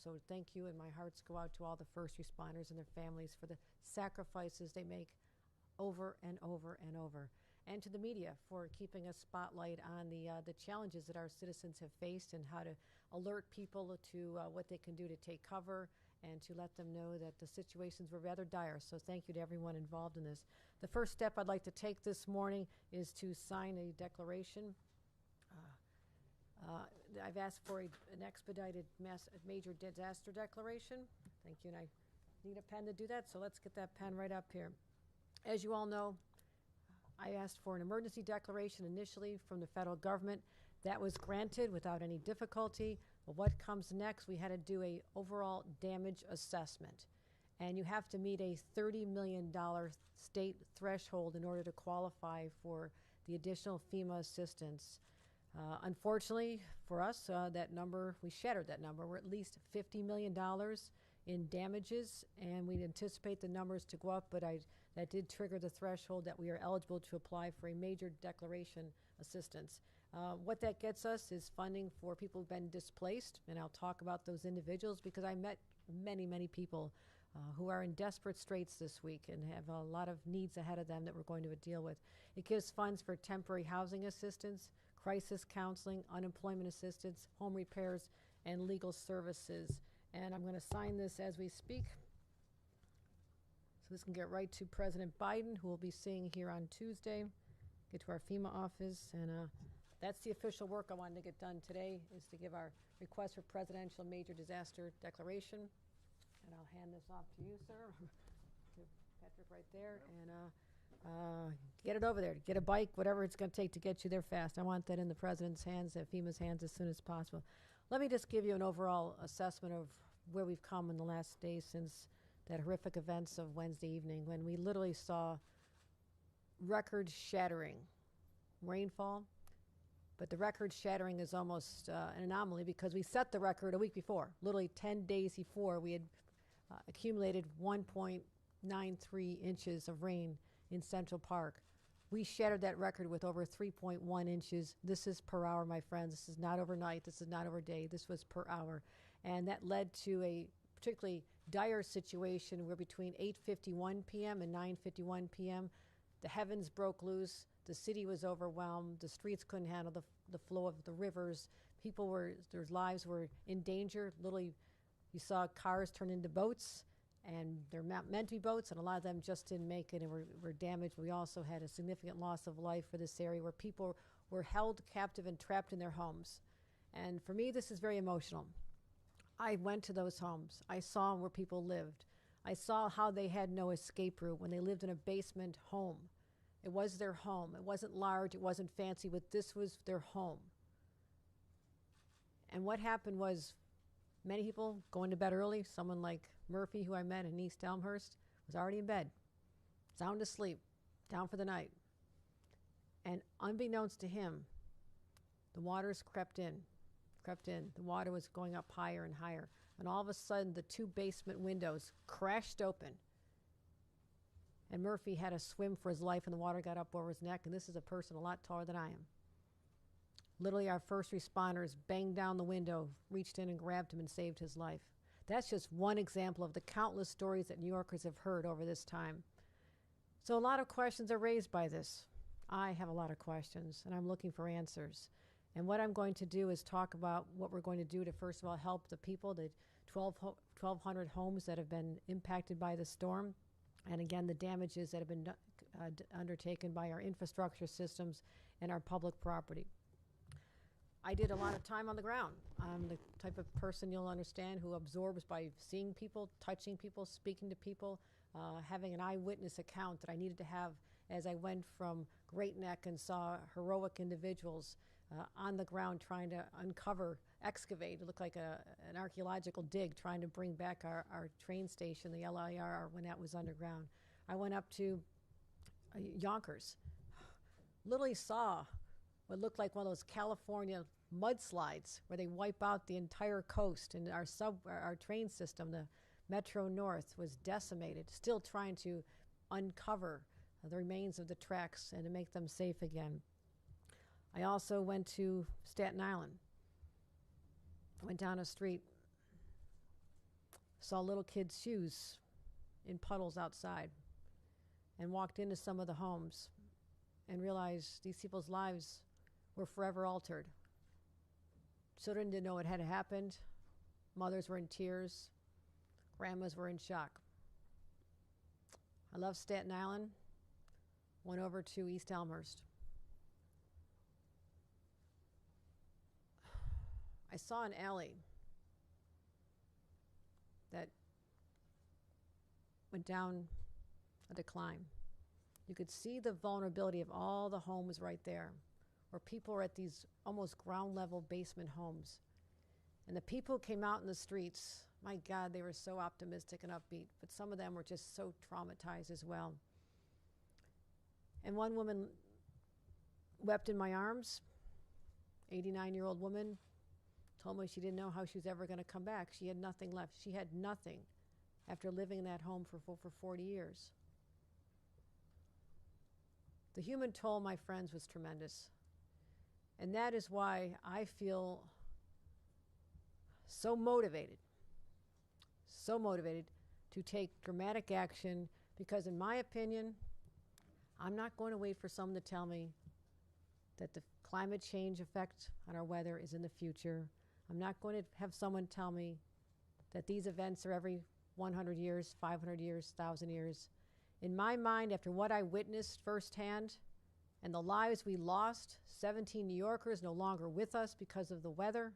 So thank you, and my hearts go out to all the first responders and their families for the sacrifices they make over and over and over. And to the media for keeping a spotlight on the challenges that our citizens have faced and how to alert people to what they can do to take cover and to let them know that the situations were rather dire. So thank you to everyone involved in this. The first step I'd like to take this morning is to sign a declaration. I've asked for an expedited major disaster declaration. Thank you, and I need a pen to do that, so let's get that pen right up here. As you all know, I asked for an emergency declaration initially from the federal government. That was granted without any difficulty. But what comes next, we had to do a overall damage assessment. And you have to meet a $30 million state threshold in order to qualify for the additional FEMA assistance. Unfortunately for us, that number, we shattered that number. We're at least $50 million in damages, and we anticipate the numbers to go up, but that did trigger the threshold that we are eligible to apply for a major declaration assistance. What that gets us is funding for people who've been displaced, and I'll talk about those individuals because I met many, many people who are in desperate straits this week and have a lot of needs ahead of them that we're going to deal with. It gives funds for temporary housing assistance, crisis counseling, unemployment assistance, home repairs, and legal services. And I'm going to sign this as we speak. So this can get right to President Biden, who we'll be seeing here on Tuesday. Get to our FEMA office, and that's the official work I wanted to get done today, is to give our request for presidential major disaster declaration. And I'll hand this off to you, sir. To Patrick right there, and get it over there. Get a bike, whatever it's going to take to get you there fast. I want that in the president's hands, FEMA's hands, as soon as possible. Let me just give you an overall assessment of where we've come in the last day since that horrific events of Wednesday evening, when we literally saw record-shattering rainfall. But the record-shattering is almost an anomaly because we set the record a week before. Literally 10 days before, we had accumulated 1.93 inches of rain in Central Park. We shattered that record with over 3.1 inches. This is per hour, my friends. This is not overnight. This is not over day. This was per hour. And that led to a particularly dire situation where between 8:51 p.m. and 9:51 p.m., the heavens broke loose. The city was overwhelmed. The streets couldn't handle the flow of the rivers. Their lives were in danger. Literally, you saw cars turn into boats, and they're not meant to be boats, and a lot of them just didn't make it and were damaged. We also had a significant loss of life for this area where people were held captive and trapped in their homes. And for me, this is very emotional. I went to those homes. I saw where people lived. I saw how they had no escape route when they lived in a basement home. It was their home. It wasn't large. It wasn't fancy, but this was their home. And what happened was many people going to bed early. Someone like Murphy, who I met in East Elmhurst, was already in bed, sound asleep, down for the night. And unbeknownst to him, the waters crept in. The water was going up higher and higher. And all of a sudden, the two basement windows crashed open. And Murphy had to swim for his life, and the water got up over his neck. And this is a person a lot taller than I am. Literally, our first responders banged down the window, reached in and grabbed him and saved his life. That's just one example of the countless stories that New Yorkers have heard over this time. So a lot of questions are raised by this. I have a lot of questions, and I'm looking for answers. And what I'm going to do is talk about what we're going to do to, first of all, help the people, the 1,200 homes that have been impacted by the storm, and again, the damages that have been undertaken by our infrastructure systems and our public property. I did a lot of time on the ground. I'm the type of person you'll understand who absorbs by seeing people, touching people, speaking to people, having an eyewitness account that I needed to have as I went from Great Neck and saw heroic individuals on the ground trying to uncover, excavate. It looked like an archaeological dig, trying to bring back our train station, the LIR, when that was underground. I went up to Yonkers, literally saw what looked like one of those California mudslides where they wipe out the entire coast, and our train system, the Metro North, was decimated, still trying to uncover the remains of the tracks and to make them safe again. I also went to Staten Island. Went down a street saw little kids' shoes in puddles outside, and walked into some of the homes and realized these people's lives were forever altered. Children didn't know what had happened. Mothers were in tears. Grandmas were in shock. I love Staten Island. Went over to East Elmhurst. I saw an alley that went down a decline. You could see the vulnerability of all the homes right there, where people were at these almost ground level basement homes. And the people came out in the streets. My God, they were so optimistic and upbeat, but some of them were just so traumatized as well. And one woman wept in my arms, 89-year-old woman, told me she didn't know how she was ever going to come back. She had nothing left. She had nothing after living in that home for 40 years. The human toll, my friends, was tremendous. And that is why I feel so motivated to take dramatic action, because in my opinion, I'm not going to wait for someone to tell me that the climate change effect on our weather is in the future. I'm not going to have someone tell me that these events are every 100 years, 500 years, 1,000 years. In my mind, after what I witnessed firsthand and the lives we lost, 17 New Yorkers no longer with us because of the weather,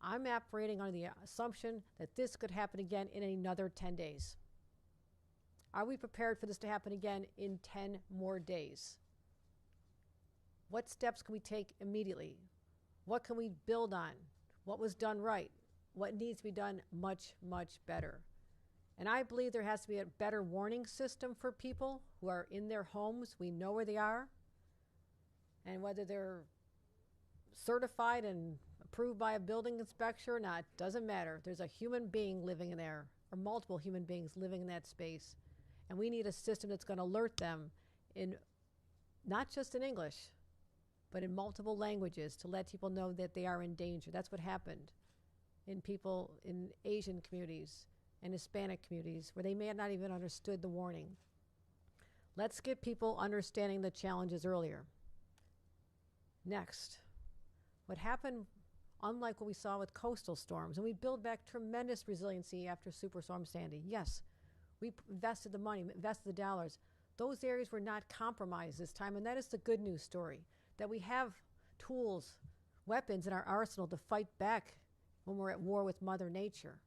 I'm operating on the assumption that this could happen again in another 10 days. Are we prepared for this to happen again in 10 more days? What steps can we take immediately? What can we build on? What was done right? What needs to be done much, much better? And I believe there has to be a better warning system for people who are in their homes. We know where they are. And whether they're certified and approved by a building inspector or not, doesn't matter. There's a human being living in there, or multiple human beings living in that space. And we need a system that's going to alert them in, not just in English, but in multiple languages, to let people know that they are in danger. That's what happened in people in Asian communities and Hispanic communities, where they may have not even understood the warning. Let's get people understanding the challenges earlier. Next, what happened, unlike what we saw with coastal storms, and we build back tremendous resiliency after Superstorm Sandy. Yes, we invested the money, invested the dollars. Those areas were not compromised this time, and that is the good news story, that we have tools, weapons in our arsenal to fight back when we're at war with Mother Nature.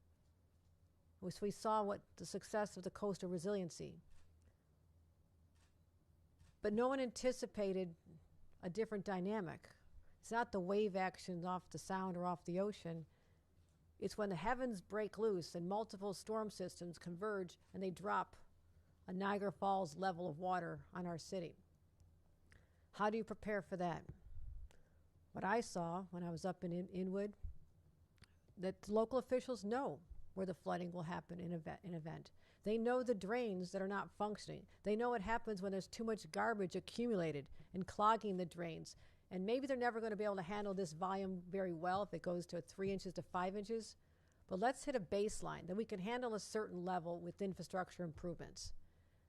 So we saw what the success of the coastal resiliency. But no one anticipated a different dynamic. It's not the wave action off the sound or off the ocean. It's when the heavens break loose and multiple storm systems converge and they drop a Niagara Falls level of water on our city. How do you prepare for that? What I saw when I was up in Inwood, that local officials know where the flooding will happen in an event. They know the drains that are not functioning. They know what happens when there's too much garbage accumulated and clogging the drains. And maybe they're never going to be able to handle this volume very well if it goes to 3 inches to 5 inches. But let's hit a baseline that we can handle a certain level with infrastructure improvements.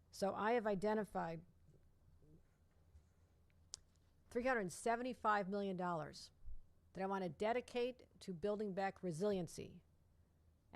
So I have identified $375 million that I want to dedicate to building back resiliency.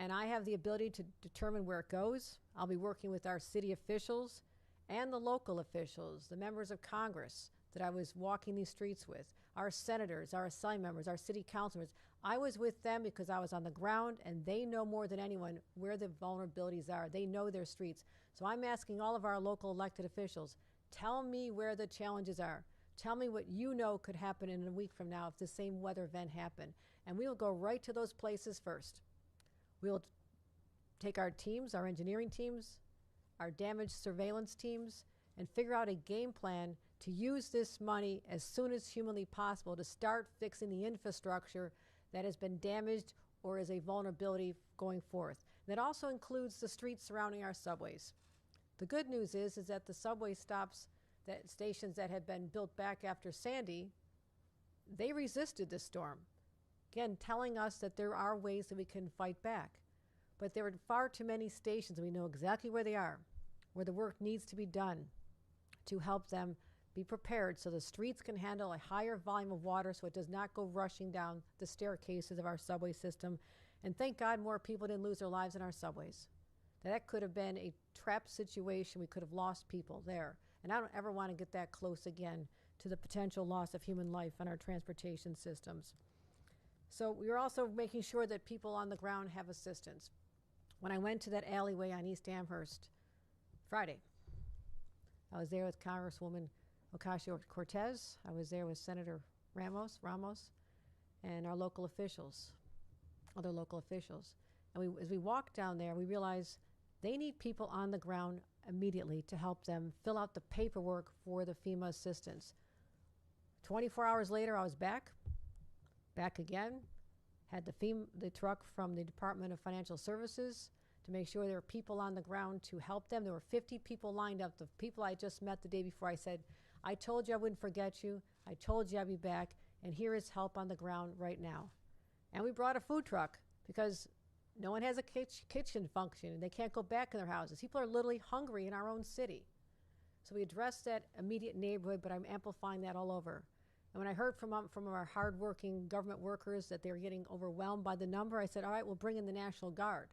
And I have the ability to determine where it goes. I'll be working with our city officials and the local officials, the members of Congress that I was walking these streets with, our senators, our assembly members, our city councilors. I was with them because I was on the ground, and they know more than anyone where the vulnerabilities are. They know their streets. So I'm asking all of our local elected officials, tell me where the challenges are. Tell me what you know could happen in a week from now if the same weather event happened. And we will go right to those places first. We'll take our teams, our engineering teams, our damage surveillance teams, and figure out a game plan to use this money as soon as humanly possible to start fixing the infrastructure that has been damaged or is a vulnerability going forth. And that also includes the streets surrounding our subways. The good news is that the subway stops, that stations that had been built back after Sandy, they resisted this storm. Again, telling us that there are ways that we can fight back. But there are far too many stations, and we know exactly where they are, where the work needs to be done to help them be prepared so the streets can handle a higher volume of water so it does not go rushing down the staircases of our subway system. And thank God more people didn't lose their lives in our subways. That could have been a trapped situation. We could have lost people there. And I don't ever want to get that close again to the potential loss of human life in our transportation systems. So we are also making sure that people on the ground have assistance. When I went to that alleyway on East Amherst Friday, I was there with Congresswoman Ocasio-Cortez. I was there with Senator Ramos, and our local officials, other local officials. And as we walked down there, we realized they need people on the ground immediately to help them fill out the paperwork for the FEMA assistance. 24 hours later, I was back again, had the truck from the Department of Financial Services to make sure there were people on the ground to help them. There were 50 people lined up, the people I just met the day before. I said, I told you I wouldn't forget you. I told you I'd be back, and here is help on the ground right now. And we brought a food truck because no one has a kitchen function, and they can't go back in their houses. People are literally hungry in our own city. So we addressed that immediate neighborhood, but I'm amplifying that all over. And when I heard from our hardworking government workers that they were getting overwhelmed by the number, I said, all right, we'll bring in the National Guard.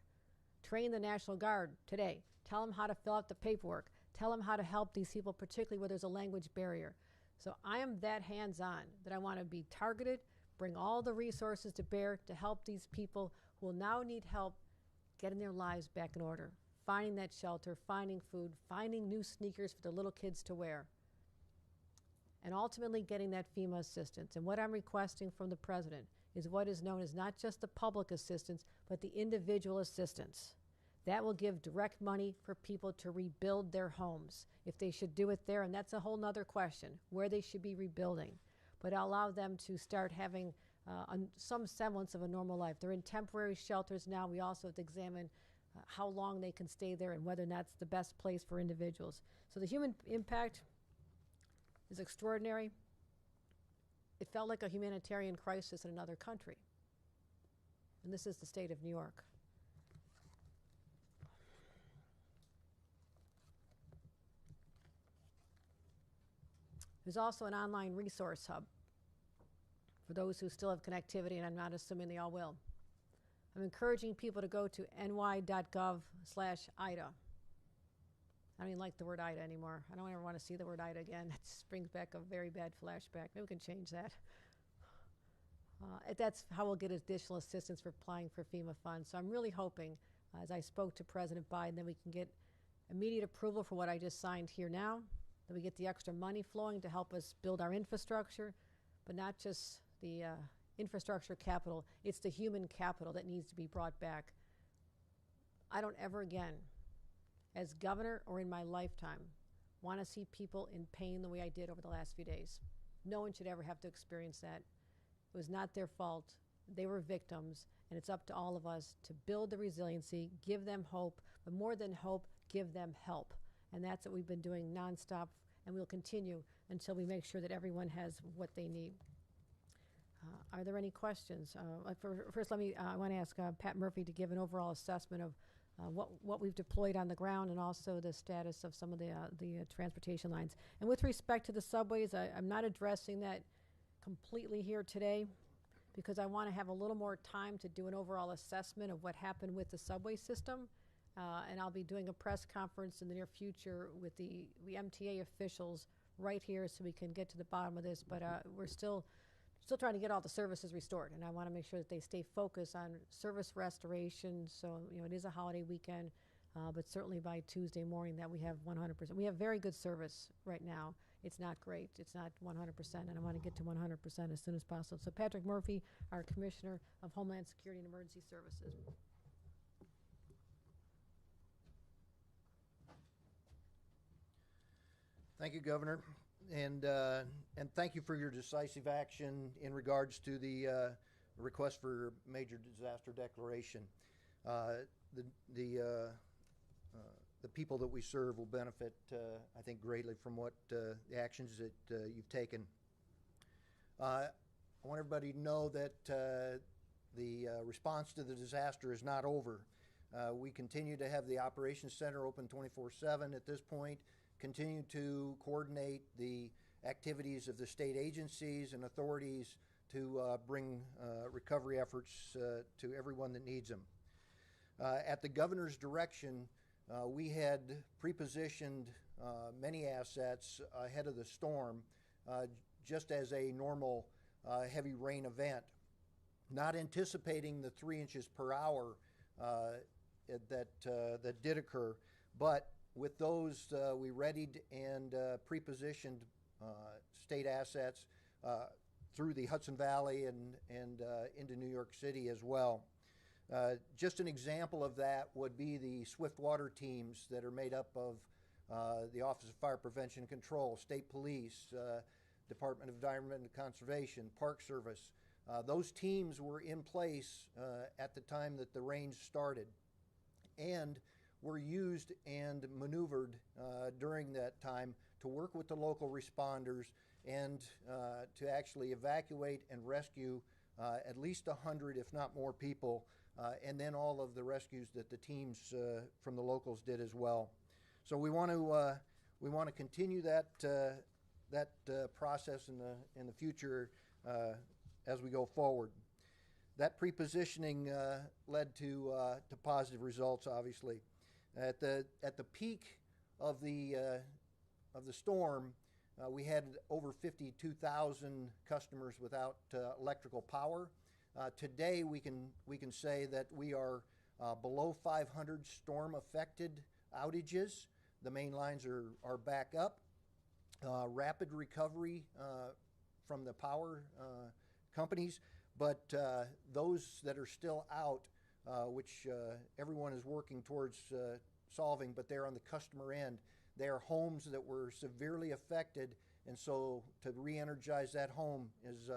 Train the National Guard today. Tell them how to fill out the paperwork. Tell them how to help these people, particularly where there's a language barrier. So I am that hands-on, that I want to be targeted, bring all the resources to bear to help these people who will now need help getting their lives back in order, finding that shelter, finding food, finding new sneakers for the little kids to wear, and ultimately getting that FEMA assistance. And what I'm requesting from the president is what is known as not just the public assistance, but the individual assistance. That will give direct money for people to rebuild their homes, if they should do it there, and that's a whole nother question, where they should be rebuilding. But allow them to start having some semblance of a normal life. They're in temporary shelters now. We also have to examine how long they can stay there and whether that's the best place for individuals. So the human impact is extraordinary. It felt like a humanitarian crisis in another country. And this is the state of New York. There's also an online resource hub for those who still have connectivity, and I'm not assuming they all will. I'm encouraging people to go to ny.gov/IDA. I don't even like the word IDA anymore. I don't ever want to see the word IDA again. That just brings back a very bad flashback. Maybe we can change that. That's how we'll get additional assistance for applying for FEMA funds. So I'm really hoping, as I spoke to President Biden, that we can get immediate approval for what I just signed here now, that we get the extra money flowing to help us build our infrastructure, but not just the infrastructure capital. It's the human capital that needs to be brought back. I don't ever again, as governor or in my lifetime, want to see people in pain the way I did over the last few days. No one should ever have to experience that. It was not their fault. They were victims, and it's up to all of us to build the resiliency, give them hope, but more than hope, give them help. And that's what we've been doing nonstop, and we'll continue until we make sure that everyone has what they need. Are there any questions? First, I want to ask Pat Murphy to give an overall assessment of what we've deployed on the ground and also the status of some of the transportation lines. And with respect to the subways, I'm not addressing that completely here today because I want to have a little more time to do an overall assessment of what happened with the subway system. And I'll be doing a press conference in the near future with the MTA officials right here so we can get to the bottom of this. But we're still trying to get all the services restored, and I want to make sure that they stay focused on service restoration. So, it is a holiday weekend, but certainly by Tuesday morning that we have 100%. We have very good service right now. It's not great. It's not 100%, and I want to get to 100% as soon as possible. So Patrick Murphy, our Commissioner of Homeland Security and Emergency Services. Thank you, Governor. And thank you for your decisive action in regards to the request for major disaster declaration. The people that we serve will benefit, I think, greatly from what the actions that you've taken. I want everybody to know that the response to the disaster is not over. We continue to have the Operations Center open 24/7 at this point, continue to coordinate the activities of the state agencies and authorities to bring recovery efforts to everyone that needs them. At the governor's direction, we had pre-positioned many assets ahead of the storm just as a normal heavy rain event, not anticipating the 3 inches per hour that did occur, but with those we readied and pre-positioned state assets through the Hudson Valley and into New York City as well. Just an example of that would be the swift water teams that are made up of the Office of Fire Prevention and Control, State Police, Department of Environment and Conservation, Park Service. Those teams were in place at the time that the rains started and were used and maneuvered during that time to work with the local responders and to actually evacuate and rescue at least 100, if not more people, and then all of the rescues that the teams from the locals did as well. So we want to continue that process in the future as we go forward. That pre-positioning led to positive results, obviously. At the peak of the storm, we had over 52,000 customers without electrical power. Today, we can say that we are below 500 storm-affected outages. The main lines are back up. Rapid recovery from the power companies, but those that are still out, which everyone is working towards solving, but they're on the customer end. They are homes that were severely affected, and so to re-energize that home is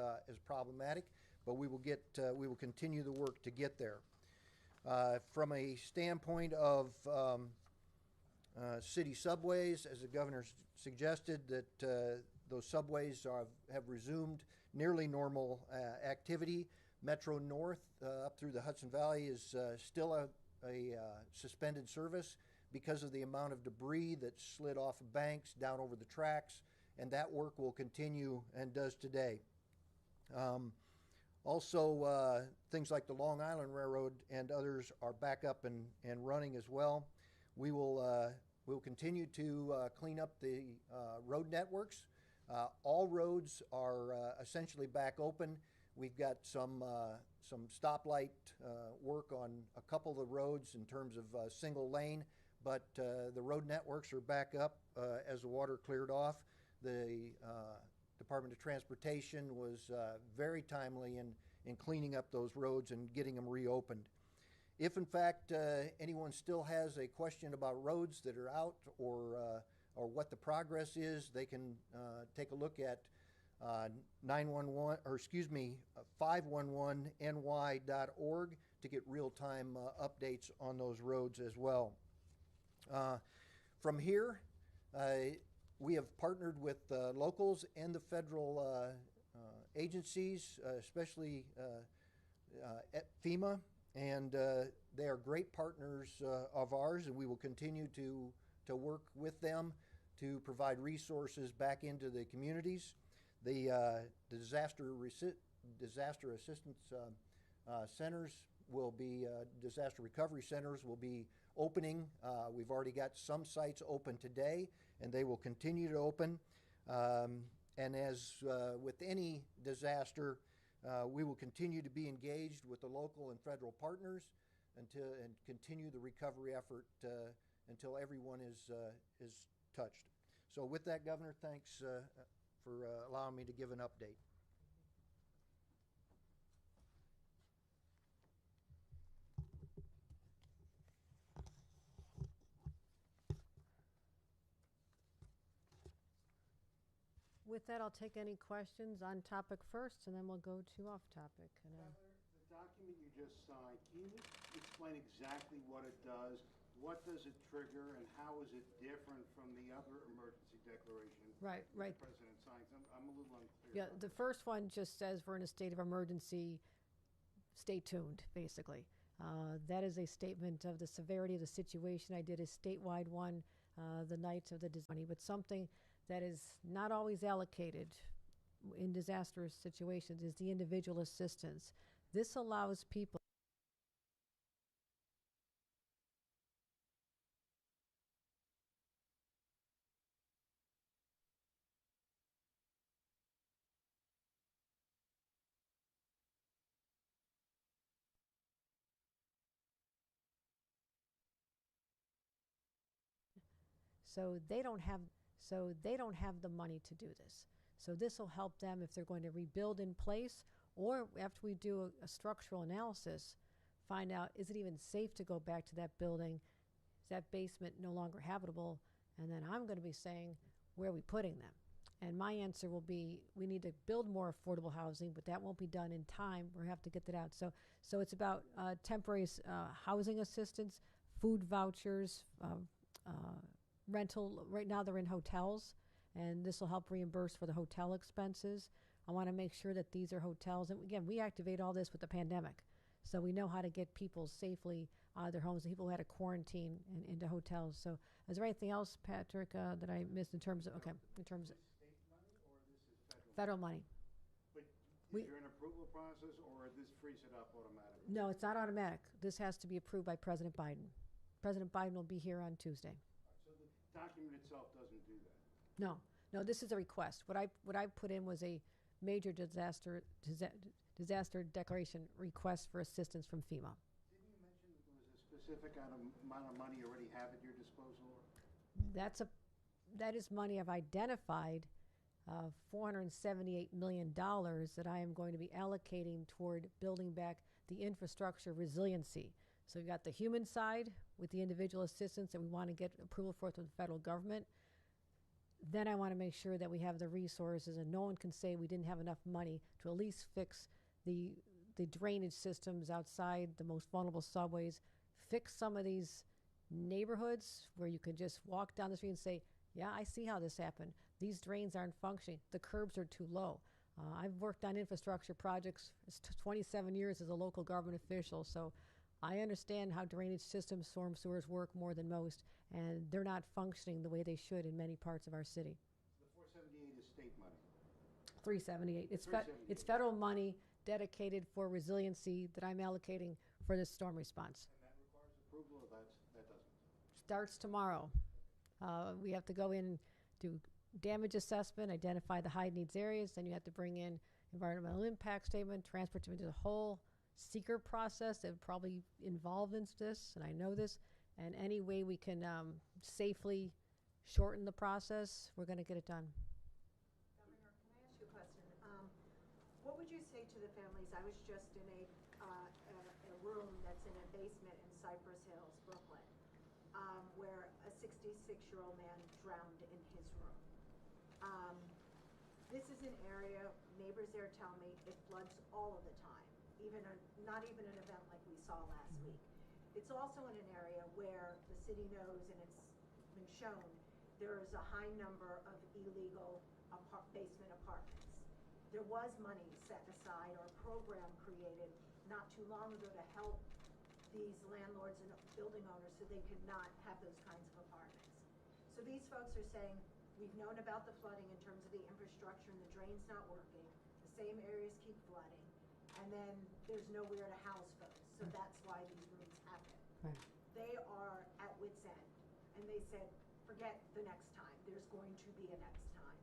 problematic. But we will continue the work to get there. From a standpoint of city subways, as the governor suggested, that those subways have resumed nearly normal activity. Metro North up through the Hudson Valley is still a suspended service because of the amount of debris that slid off of banks down over the tracks, and that work will continue and does today. Also, things like the Long Island Railroad and others are back up and running as well. We'll continue to clean up the road networks. All roads are essentially back open. We've got some stoplight work on a couple of the roads in terms of single lane, but the road networks are back up as the water cleared off. The Department of Transportation was very timely in cleaning up those roads and getting them reopened. If in fact anyone still has a question about roads that are out or what the progress is, they can take a look at 511ny.org to get real-time updates on those roads as well. From here, we have partnered with locals and the federal agencies, especially at FEMA, and they are great partners of ours, and we will continue to work with them to provide resources back into the communities. The disaster assistance centers will be, disaster recovery centers will be opening. We've already got some sites open today, and they will continue to open. And as with any disaster, we will continue to be engaged with the local and federal partners and continue the recovery effort until everyone is touched. So with that, Governor, thanks for allowing me to give an update. With that, I'll take any questions on topic first, and then we'll go to off topic. Governor, the document you just signed, can you explain exactly what it does? What does it trigger, and how is it different from the other emergency declaration Right. the President signs? I'm a little unclear. Yeah, the first one just says we're in a state of emergency, stay tuned, basically. That is a statement of the severity of the situation. I did a statewide one the night of the disaster, but something that is not always allocated in disastrous situations is the individual assistance. This allows people so they don't have the money to do this. So this will help them if they're going to rebuild in place, or after we do a structural analysis, find out, is it even safe to go back to that building? Is that basement no longer habitable? And then I'm going to be saying, where are we putting them? And my answer will be, we need to build more affordable housing, but that won't be done in time. We have to get that out. So it's about temporary housing assistance, food vouchers, rental. Right now they're in hotels, and this will help reimburse for the hotel expenses. I want to make sure that these are hotels. And again, we activate all this with the pandemic. So we know how to get people safely out of their homes, people who had to quarantine into hotels. So is there anything else, Patrick, that I missed in terms of, okay, in terms of Is this state money or this is federal money? But We- is there an approval process or this frees it up automatically? No, it's not automatic. This has to be approved by President Biden. President Biden will be here on Tuesday. So the document itself doesn't do that? No, this is a request. What I put in was a major disaster declaration request for assistance from FEMA. Didn't you mention that there was a specific amount of money you already have at your disposal? That is money I've identified, $478 million that I am going to be allocating toward building back the infrastructure resiliency. So we've got the human side with the individual assistance that we want to get approval for from the federal government. Then I want to make sure that we have the resources, and no one can say we didn't have enough money to at least fix the drainage systems outside the most vulnerable subways, fix some of these neighborhoods where you can just walk down the street and say, yeah, I see how this happened. These drains aren't functioning. The curbs are too low. I've worked on infrastructure projects 27 years as a local government official, so I understand how drainage systems, storm sewers work more than most, and they're not functioning the way they should in many parts of our city. The 478 is state money. 378. It's 378. it's federal money dedicated for resiliency that I'm allocating for this storm response. And that requires approval or that doesn't? Starts tomorrow. We have to go in and do damage assessment, identify the high needs areas, then you have to bring in environmental impact statement, transport to the whole seeker process that would probably involve in this, and I know this, and any way we can safely shorten the process, we're going to get it done. Governor, can I ask you a question? What would you say to the families? I was just in a room that's in a basement in Cypress Hills, Brooklyn, where a 66-year-old man drowned in his room. This is an area, neighbors there tell me, it floods all of the time. Not even an event like we saw last week. It's also in an area where the city knows, and it's been shown, there is a high number of illegal basement apartments. There was money set aside or a program created not too long ago to help these landlords and building owners so they could not have those kinds of apartments. So these folks are saying, we've known about the flooding in terms of the infrastructure and the drains not working. The same areas keep flooding. And then there's nowhere to house folks. So that's why these rooms happen. Right. They are at wit's end. And they said, forget the next time. There's going to be a next time.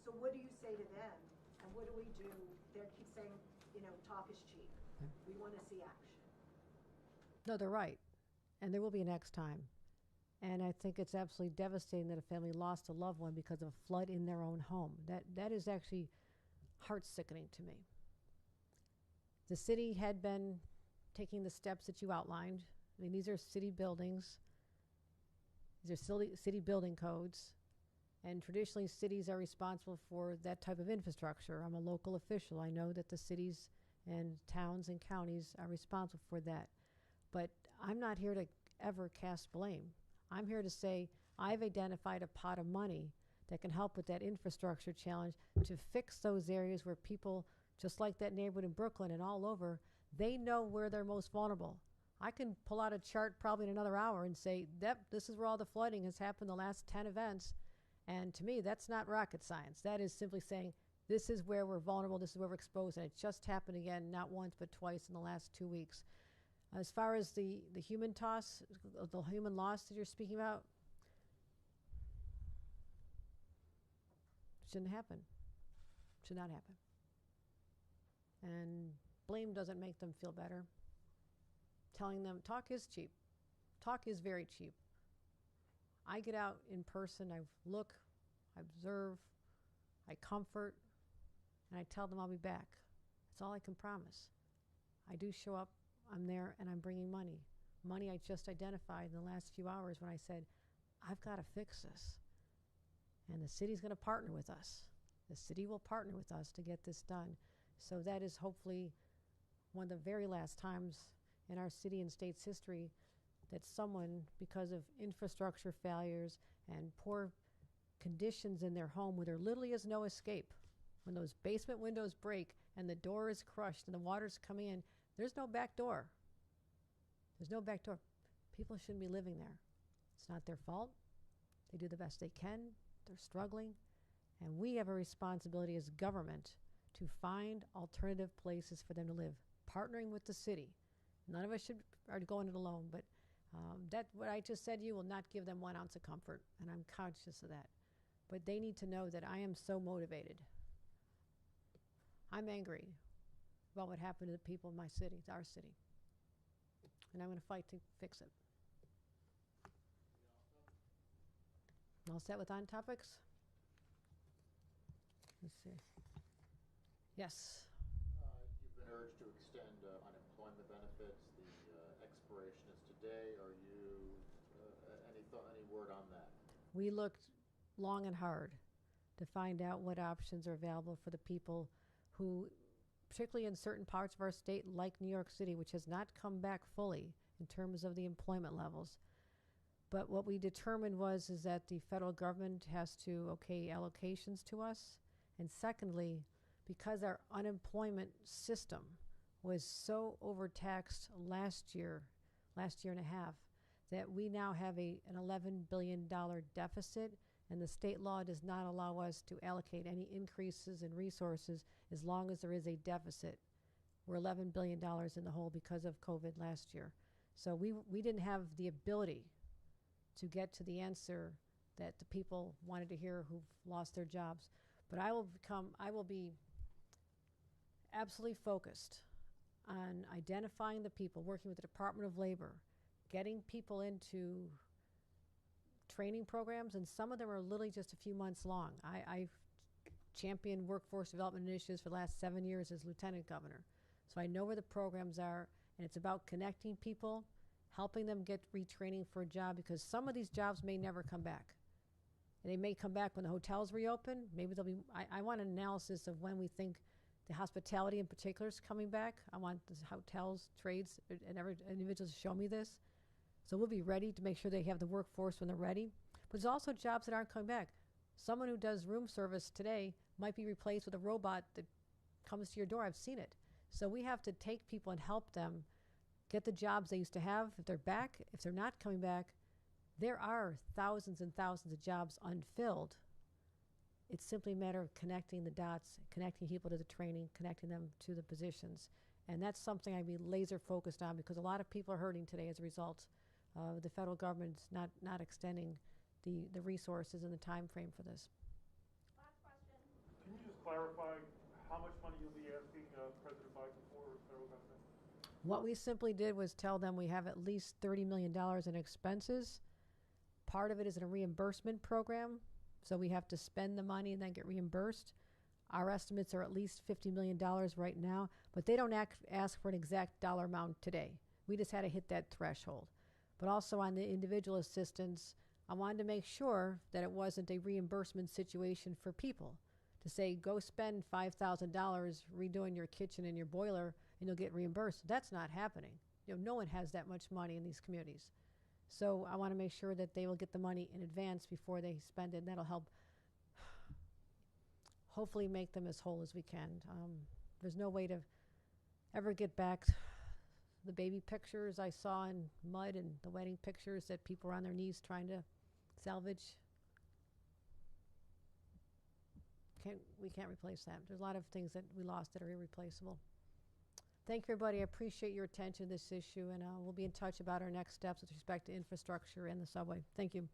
So what do you say to them? And what do we do? They keep saying, talk is cheap. We want to see action. No, they're right. And there will be a next time. And I think it's absolutely devastating that a family lost a loved one because of a flood in their own home. That is actually heart-sickening to me. The city had been taking the steps that you outlined. I mean, these are city buildings. These are city building codes. And traditionally, cities are responsible for that type of infrastructure. I'm a local official. I know that the cities and towns and counties are responsible for that. But I'm not here to ever cast blame. I'm here to say I've identified a pot of money that can help with that infrastructure challenge to fix those areas where people, just like that neighborhood in Brooklyn and all over, they know where they're most vulnerable. I can pull out a chart probably in another hour and say, yep, this is where all the flooding has happened the last 10 events. And to me, that's not rocket science. That is simply saying, this is where we're vulnerable, this is where we're exposed, and it just happened again, not once but twice in the last 2 weeks. As far as the human toss, the human loss that you're speaking about, shouldn't happen. Should not happen. And blame doesn't make them feel better. Telling them, talk is cheap. Talk is very cheap. I get out in person, I look, I observe, I comfort, and I tell them I'll be back. That's all I can promise. I do show up, I'm there, and I'm bringing money. Money I just identified in the last few hours when I said, I've got to fix this. And the city's going to partner with us. The city will partner with us to get this done. So that is hopefully one of the very last times in our city and state's history that someone, because of infrastructure failures and poor conditions in their home where there literally is no escape, when those basement windows break and the door is crushed and the water's coming in, there's no back door. There's no back door. People shouldn't be living there. It's not their fault. They do the best they can. They're struggling. And we have a responsibility as government to find alternative places for them to live, partnering with the city. None of us are going it alone, but that what I just said to you will not give them 1 ounce of comfort, and I'm conscious of that. But they need to know that I am so motivated. I'm angry about what happened to the people in my city, our city. And I'm going to fight to fix it. All set with on topics? Let's see. Yes. You've been urged to extend unemployment benefits. The expiration is today. Are you any word on that? We looked long and hard to find out what options are available for the people who, particularly in certain parts of our state, like New York City, which has not come back fully in terms of the employment levels. But what we determined is that the federal government has to okay allocations to us. And secondly, because our unemployment system was so overtaxed last year and a half, that we now have an $11 billion deficit, and the state law does not allow us to allocate any increases in resources as long as there is a deficit. We're $11 billion in the hole because of COVID last year. So we didn't have the ability to get to the answer that the people wanted to hear who've lost their jobs. But I will be absolutely focused on identifying the people, working with the Department of Labor, getting people into training programs, and some of them are literally just a few months long. I've championed workforce development initiatives for the last 7 years as lieutenant governor. So I know where the programs are, and it's about connecting people, helping them get retraining for a job, because some of these jobs may never come back. And they may come back when the hotels reopen. Maybe they'll be, I want an analysis of when we think the hospitality in particular is coming back. I want the hotels, trades, and every individuals to show me this. So we'll be ready to make sure they have the workforce when they're ready. But there's also jobs that aren't coming back. Someone who does room service today might be replaced with a robot that comes to your door. I've seen it. So we have to take people and help them get the jobs they used to have. If they're back, if they're not coming back, there are thousands and thousands of jobs unfilled. It's simply a matter of connecting the dots, connecting people to the training, connecting them to the positions. And that's something I'd be laser focused on, because a lot of people are hurting today as a result of the federal government's not extending the resources and the time frame for this. Last question. Can you just clarify how much money you'll be asking President Biden for, federal government? What we simply did was tell them we have at least $30 million in expenses. Part of it is in a reimbursement program, so we have to spend the money and then get reimbursed. Our estimates are at least $50 million right now, but they don't ask for an exact dollar amount today. We just had to hit that threshold. But also on the individual assistance, I wanted to make sure that it wasn't a reimbursement situation for people to say, go spend $5,000 redoing your kitchen and your boiler and you'll get reimbursed. That's not happening. No one has that much money in these communities. So I want to make sure that they will get the money in advance before they spend it, and that'll help hopefully make them as whole as we can. There's no way to ever get back the baby pictures I saw in mud and the wedding pictures that people were on their knees trying to salvage. We can't replace that. There's a lot of things that we lost that are irreplaceable. Thank you, everybody. I appreciate your attention to this issue, and we'll be in touch about our next steps with respect to infrastructure and the subway. Thank you.